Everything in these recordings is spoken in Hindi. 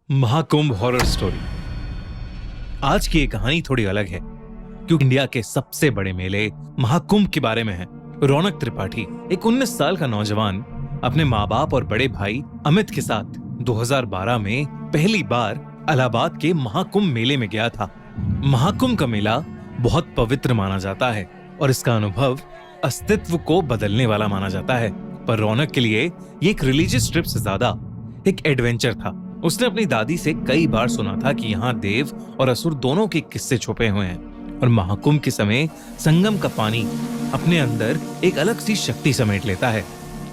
Mahakumbh horror story. आज की ये कहानी थोड़ी अलग है क्योंकि इंडिया के सबसे बड़े मेले महाकुंभ के बारे में है। रौनक त्रिपाठी एक 19 साल का नौजवान अपने माँ बाप और बड़े भाई अमित के साथ 2012 में पहली बार इलाहाबाद के महाकुंभ मेले में गया था। महाकुंभ का मेला बहुत पवित्र माना जाता है और इसका अनुभव अस्तित्व को बदलने वाला माना जाता है। पर रौनक के लिए ये एक रिलीजियस ट्रिप से ज्यादा एक एडवेंचर था। उसने अपनी दादी से कई बार सुना था कि यहाँ देव और असुर दोनों के किस्से छुपे हुए हैं और महाकुंभ के समय संगम का पानी अपने अंदर एक अलग सी शक्ति समेट लेता है।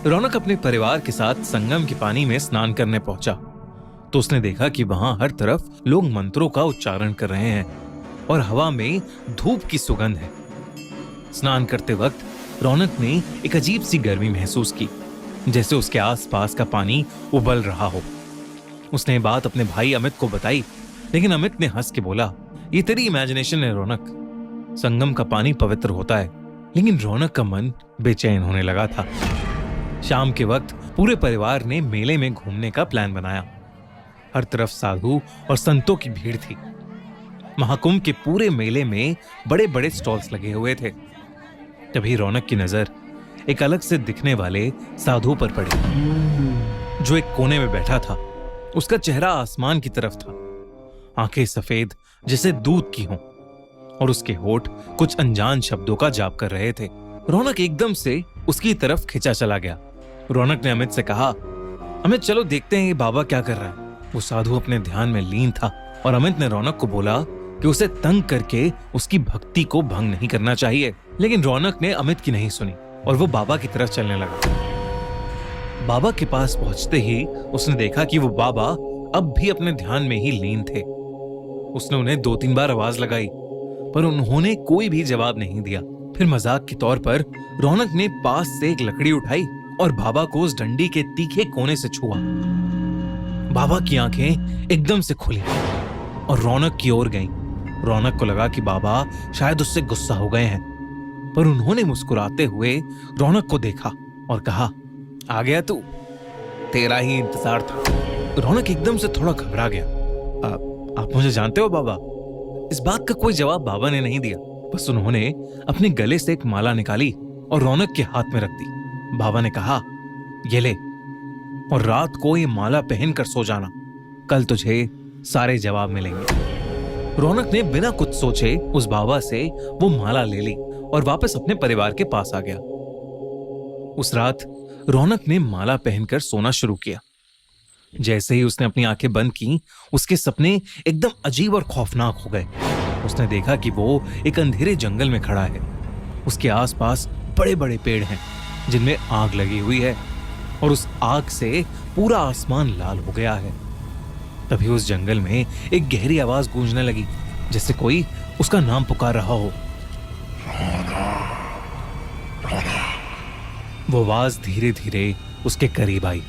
रौनक अपने परिवार के साथ संगम के पानी में स्नान करने पहुंचा तो उसने देखा कि वहां हर तरफ लोग मंत्रों का उच्चारण कर रहे हैं और हवा में धूप की सुगंध है। स्नान करते वक्त रौनक ने एक अजीब सी गर्मी महसूस की, जैसे उसके आसपास का पानी उबल रहा हो। उसने बात अपने भाई अमित को बताई, लेकिन अमित ने हंस के बोला, ये तेरी इमेजिनेशन है रौनक, संगम का पानी पवित्र होता है। लेकिन रौनक का मन बेचैन होने लगा था। शाम के वक्त पूरे परिवार ने मेले में घूमने का प्लान बनाया। हर तरफ साधु और संतों की भीड़ थी। महाकुंभ के पूरे मेले में बड़े बड़े स्टॉल्स लगे हुए थे। तभी रौनक की नजर एक अलग से दिखने वाले साधु पर पड़ी, जो एक कोने में बैठा था। उसका चेहरा आसमान की तरफ था, आंखें सफेद जैसे दूध की हों और उसके होठ कुछ अनजान शब्दों का जाप कर रहे थे। रौनक एकदम से उसकी तरफ खिंचा चला गया। रौनक ने अमित से कहा, अमित चलो देखते हैं ये बाबा क्या कर रहा है। वो साधु अपने ध्यान में लीन था और अमित ने रौनक को बोला कि उसे तंग करके उसकी भक्ति को भंग नहीं करना चाहिए। लेकिन रौनक ने अमित की नहीं सुनी और वो बाबा की तरफ चलने लगा। बाबा के पास पहुंचते ही उसने देखा कि वो बाबा अब भी अपने ध्यान में ही लीन थे। उसने उन्हें 2-3 बार आवाज लगाई पर उन्होंने कोई भी जवाब नहीं दिया। फिर मजाक के तौर पर रौनक ने पास से एक लकड़ी उठाई और बाबा को उस डंडी के तीखे कोने से छुआ। बाबा की आंखें एकदम से खुली और रौनक की ओर गईं। रौनक को लगा कि बाबा शायद उससे गुस्सा हो गए हैं, पर उन्होंने मुस्कुराते हुए रौनक को देखा और कहा, आ गया तू, तेरा ही इंतजार था। रौनक एकदम से थोड़ा घबरा गया। आप मुझे जानते हो बाबा? इस बात का कोई जवाब बाबा ने नहीं दिया। बस उन्होंने अपने गले से एक माला निकाली और रौनक के हाथ में रख दी। बाबा ने कहा, ये ले और रात को ये माला पहनकर सो जाना, कल तुझे सारे जवाब मिलेंगे। रौनक ने बिना कुछ सोचे उस बाबा से वो माला ले ली और वापस अपने परिवार के पास आ गया। उस रात रौनक ने माला पहनकर सोना शुरू किया। जैसे ही उसने अपनी आंखें बंद की, उसके सपने एकदम अजीब और खौफनाक हो गए। उसने देखा कि वो एक अंधेरे जंगल में खड़ा है। उसके आसपास बड़े बड़े पेड़ हैं जिनमें आग लगी हुई है और उस आग से पूरा आसमान लाल हो गया है। तभी उस जंगल में एक गहरी आवाज गूंजने लगी, जैसे कोई उसका नाम पुकार रहा हो। वो आवाज धीरे धीरे उसके करीब आई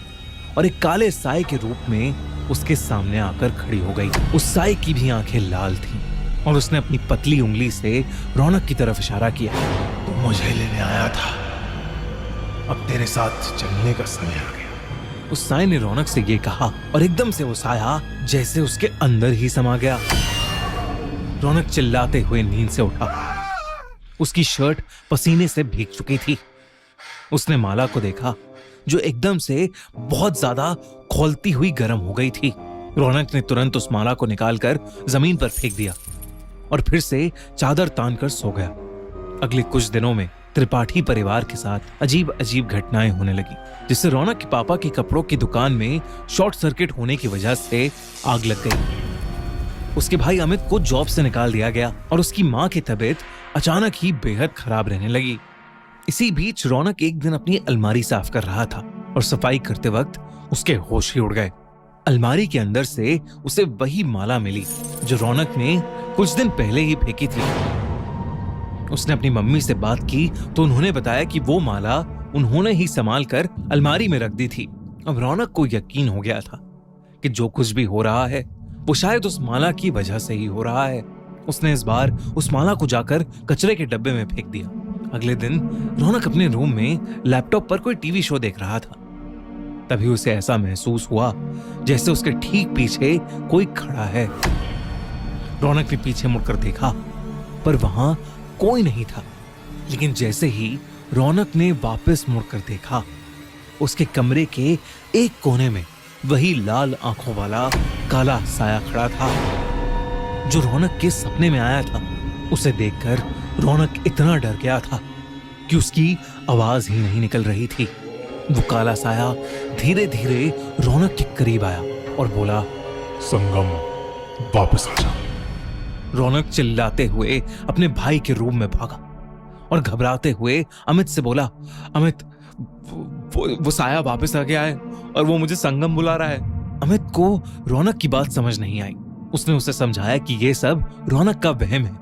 और एक काले साए के रूप में उसके सामने आकर खड़ी हो गई। उस साए की भी आंखें लाल थीं और उसने अपनी पतली उंगली से रौनक की तरफ इशारा किया। तू मुझे लेने आया था, अब तेरे साथ चलने का समय आ गया। उस साए ने रौनक से ये कहा और एकदम से वो साया जैसे उसके अंदर ही समा गया। रौनक चिल्लाते हुए नींद से उठा। उसकी शर्ट पसीने से भीग चुकी थी। उसने माला को देखा जो एकदम से बहुत ज्यादा खौलती हुई गर्म हो गई थी। रौनक ने तुरंत उस माला को निकालकर जमीन पर फेंक दिया और फिर से चादर तान कर सो गया। अगले कुछ दिनों में त्रिपाठी परिवार के साथ अजीब अजीब घटनाएं होने लगी, जिससे रौनक के पापा की कपड़ों की दुकान में शॉर्ट सर्किट होने की वजह से आग लग गई। उसके भाई अमित को जॉब से निकाल दिया गया और उसकी मां की तबीयत अचानक ही बेहद खराब रहने लगी। इसी बीच रौनक एक दिन अपनी अलमारी साफ कर रहा था और सफाई करते वक्त उसके होश ही उड़ गए। अलमारी के अंदर से उसे वही माला मिली जो रौनक ने कुछ दिन पहले ही फेंकी थी। उसने अपनी मम्मी से बात की तो उन्होंने बताया कि वो माला उन्होंने ही संभाल कर अलमारी में रख दी थी। अब रौनक को यकीन हो गया था कि जो कुछ भी हो रहा है वो शायद उस माला की वजह से ही हो रहा है। उसने इस बार उस माला को जाकर कचरे के डब्बे में फेंक दिया। अगले दिन रौनक अपने रूम में लैपटॉप पर कोई टीवी शो देख रहा था। तभी उसे ऐसा महसूस हुआ जैसे उसके ठीक पीछे कोई खड़ा है। रौनक ने पीछे मुड़कर देखा पर वहां कोई नहीं था। लेकिन जैसे ही रौनक ने वापस मुड़कर देखा, उसके कमरे के एक कोने में वही लाल आंखों वाला काला साया खड़ा था जो रौनक के सपने में आया था। उसे देखकर रौनक इतना डर गया था कि उसकी आवाज ही नहीं निकल रही थी। वो काला साया धीरे धीरे रौनक के करीब आया और बोला, संगम, वापस आ जा। रौनक चिल्लाते हुए अपने भाई के रूम में भागा और घबराते हुए अमित से बोला, अमित, वो साया वापस आ गया है और वो मुझे संगम बुला रहा है। अमित को रौनक की बात समझ नहीं आई। उसने उसे समझाया कि ये सब रौनक का वहम है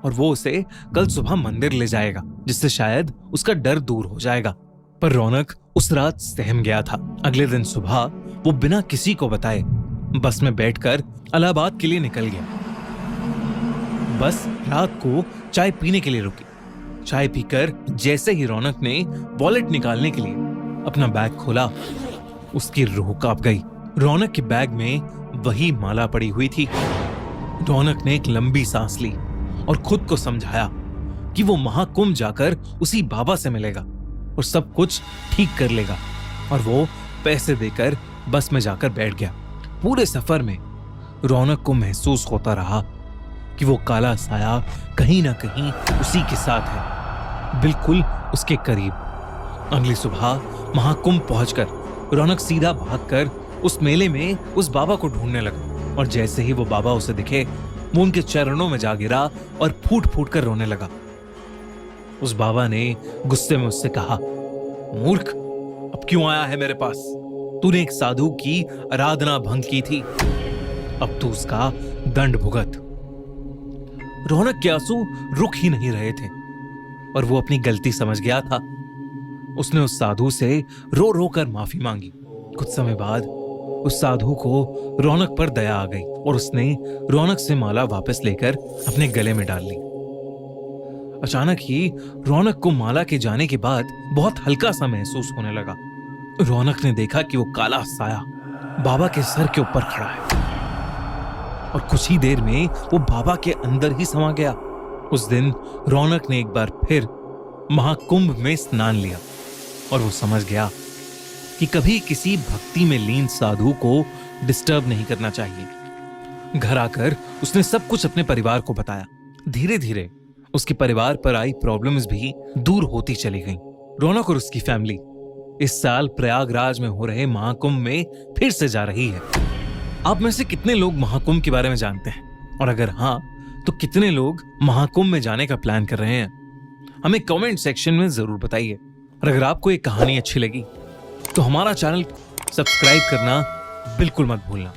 और वो उसे कल सुबह मंदिर ले जाएगा, जिससे शायद उसका डर दूर हो जाएगा। पर रौनक उस रात सहम गया था। अगले दिन सुबह वो बिना किसी को बताए बस में बैठकर इलाहाबाद के लिए निकल गया। बस रात को चाय पीने के लिए रुकी। चाय पीकर जैसे ही रौनक ने वॉलेट निकालने के लिए अपना बैग खोला, उसकी रूह कांप गई। रौनक के बैग में वही माला पड़ी हुई थी। रौनक ने एक लंबी सांस ली और खुद को समझाया कि वो महाकुंभ जाकर उसी बाबा से मिलेगा और सब कुछ ठीक कर लेगा। और वो पैसे देकर बस में जाकर बैठ गया। पूरे सफर में रौनक को महसूस होता रहा कि वो काला साया कहीं ना कहीं उसी के साथ है, बिल्कुल उसके करीब। अगली सुबह महाकुंभ पहुंचकर रौनक सीधा भागकर उस मेले में उस बाबा को ढूंढने लगा। और जैसे ही वो बाबा उसे दिखे, वो उनके चरणों में जा गिरा और फूट फूट कर रोने लगा। उस बाबा ने गुस्से में उससे कहा, मूर्ख, अब क्यों आया है मेरे पास? तूने एक साधु की आराधना भंग की थी, अब तू उसका दंड भुगत। रौनक के आंसू रुक ही नहीं रहे थे और वो अपनी गलती समझ गया था। उसने उस साधु से रो रो कर माफी मांगी। कुछ समय बाद उस साधु को रौनक पर दया आ गई और उसने रौनक से माला वापस लेकर अपने गले में डाल ली। अचानक ही रौनक को माला के जाने के बाद बहुत हल्का सा महसूस होने लगा। रौनक ने देखा कि वो काला साया बाबा के सर के ऊपर खड़ा है और कुछ ही देर में वो बाबा के अंदर ही समा गया। उस दिन रौनक ने एक बार फिर महाकुंभ में स्नान लिया और वो समझ गया कि कभी किसी भक्ति में लीन साधु को डिस्टर्ब नहीं करना चाहिए। घर आकर उसने सब कुछ अपने परिवार को बताया। धीरे धीरे उसके परिवार पर आई प्रॉब्लम्स भी दूर होती चली गईं। रौनक और उसकी फैमिली इस साल प्रयागराज में हो रहे महाकुंभ में फिर से जा रही है। आप में से कितने लोग महाकुंभ के बारे में जानते हैं? और अगर हाँ, तो कितने लोग महाकुंभ में जाने का प्लान कर रहे हैं? हमें कमेंट सेक्शन में जरूर बताइए। और अगर आपको ये कहानी अच्छी लगी तो हमारा चैनल सब्सक्राइब करना बिल्कुल मत भूलना।